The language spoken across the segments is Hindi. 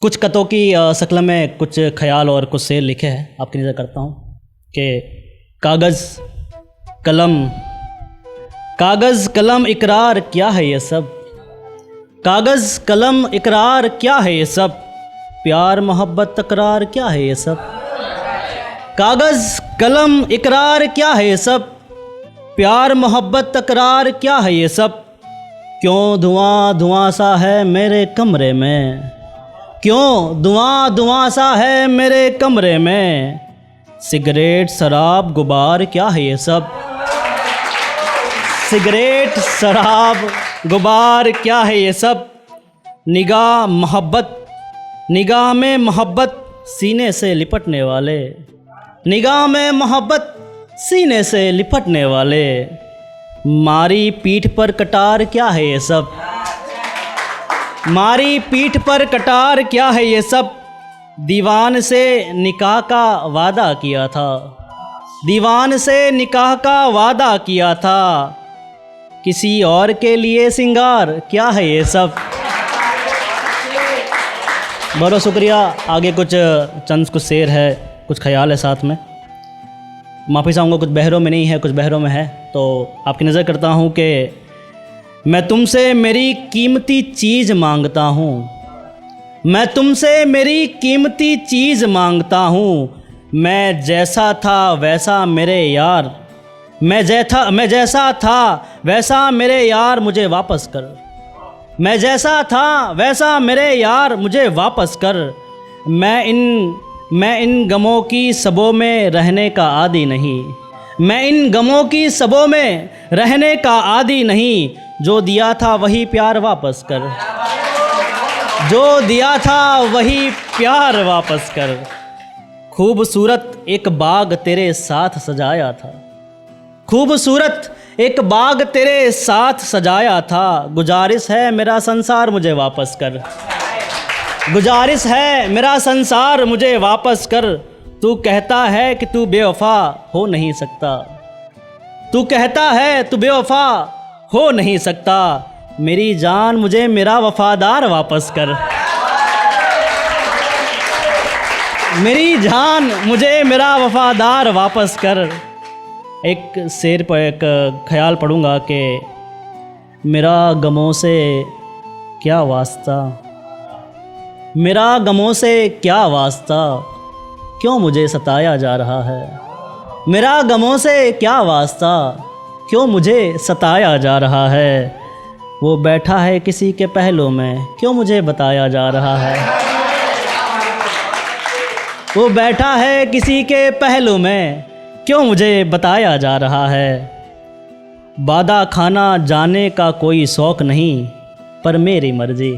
कुछ कतों की शक्ल में कुछ ख्याल और कुछ शेर लिखे हैं, आपकी नज़र करता हूँ कि कागज़ कलम इकरार क्या है ये सब, कागज़ कलम इकरार क्या है ये सब, प्यार मोहब्बत तकरार क्या है ये सब, कागज़ कलम इकरार क्या है ये सब, प्यार मोहब्बत तकरार क्या है ये सब, क्यों धुआं धुआं सा है मेरे कमरे में, क्यों धुआं धुआं सा है मेरे कमरे में, सिगरेट शराब गुबार क्या है ये सब, सिगरेट शराब गुबार क्या है ये सब, निगाह में मोहब्बत सीने से लिपटने वाले, निगाह में मोहब्बत सीने से लिपटने वाले, मारी पीठ पर कटार क्या है ये सब, मारी पीठ पर कटार क्या है ये सब, दीवान से निकाह का वादा किया था, दीवान से निकाह का वादा किया था, किसी और के लिए सिंगार क्या है ये सब। बहुत शुक्रिया। आगे कुछ शेर है, कुछ ख्याल है साथ में। माफ़ी चाहूँगा, कुछ बहरों में नहीं है, कुछ बहरों में है, तो आपकी नज़र करता हूँ कि मैं तुमसे मेरी कीमती चीज़ मांगता हूँ, मैं तुमसे मेरी कीमती चीज़ मांगता हूँ, मैं जैसा था वैसा मेरे यार, मैं जैसा था वैसा मेरे यार मुझे वापस कर, मैं जैसा था वैसा मेरे यार मुझे वापस कर, मैं इन गमों की सबों में रहने का आदी नहीं, मैं इन गमों की सबों में रहने का आदी नहीं, जो दिया था वही प्यार वापस कर, जो दिया था वही प्यार वापस कर, खूबसूरत एक बाग तेरे साथ सजाया था, खूबसूरत एक बाग तेरे साथ सजाया था, गुजारिश है मेरा संसार मुझे वापस कर, गुजारिश है मेरा संसार मुझे वापस कर, तू कहता है कि तू बेवफा हो नहीं सकता, तू कहता है तू बेवफा हो नहीं सकता, मेरी जान मुझे मेरा वफादार वापस कर, मेरी जान मुझे मेरा वफादार वापस कर। एक शेर पर एक ख्याल पढ़ूंगा कि मेरा गमों से क्या वास्ता, मेरा गमों से क्या वास्ता, क्यों मुझे सताया जा रहा है, मेरा गमों से क्या वास्ता, क्यों मुझे सताया जा रहा है, वो बैठा है किसी के पहलू में, क्यों मुझे बताया जा रहा है, वो बैठा है किसी के पहलू में, क्यों मुझे बताया जा रहा है, बादा खाना जाने का कोई शौक़ नहीं पर मेरी मर्ज़ी,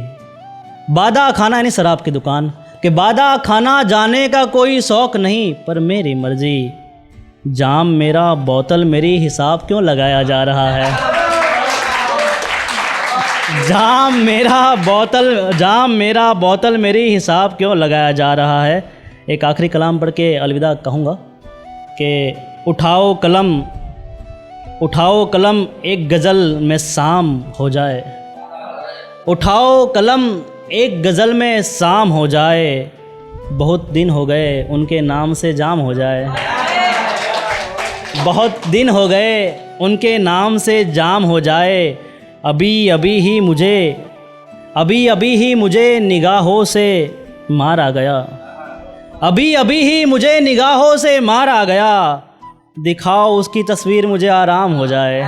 बादा खाना यानी शराब की दुकान, कि बादा खाना जाने का कोई शौक़ नहीं पर मेरी मर्ज़ी, जाम मेरा बोतल मेरी हिसाब क्यों लगाया जा रहा है, जाम मेरा बोतल मेरी हिसाब क्यों लगाया जा रहा है। एक आखिरी कलाम पढ़ के अलविदा कहूँगा कि उठाओ कलम एक गज़ल में शाम हो जाए, उठाओ कलम एक गज़ल में शाम हो जाए, बहुत दिन हो गए उनके नाम से जाम हो जाए, बहुत दिन हो गए उनके नाम से जाम हो जाए, अभी अभी ही मुझे निगाहों से मारा गया, अभी अभी ही मुझे निगाहों से मारा गया, दिखाओ उसकी तस्वीर मुझे आराम हो जाए,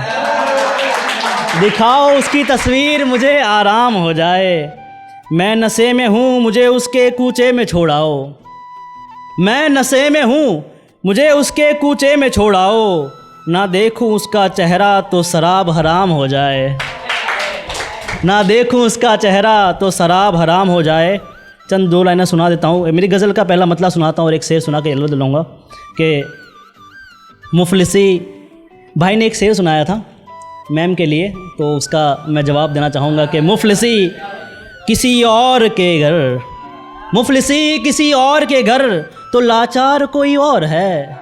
दिखाओ उसकी तस्वीर मुझे आराम हो जाए, मैं नशे में हूँ मुझे उसके कूचे में छोड़ाओ, मैं नशे में हूँ मुझे उसके कूचे में छोड़ाओ, ना देखूँ उसका चेहरा तो शराब हराम हो जाए, ना देखूँ उसका चेहरा तो शराब हराम हो जाए। चंद दो लाइनें सुना देता हूँ, मेरी गज़ल का पहला मतलब सुनाता हूँ और एक शेर सुना के अलविदा लूँगा कि मुफलिसी भाई ने एक शेर सुनाया था मैम के लिए, तो उसका मैं जवाब देना चाहूँगा कि मुफलिसी किसी और के घर, मुफलिसी किसी और के घर तो लाचार कोई और है,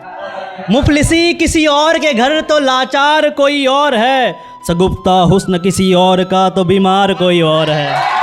मुफलिसी किसी और के घर तो लाचार कोई और है, सगुफ्ता हुस्न किसी और का तो बीमार कोई और है।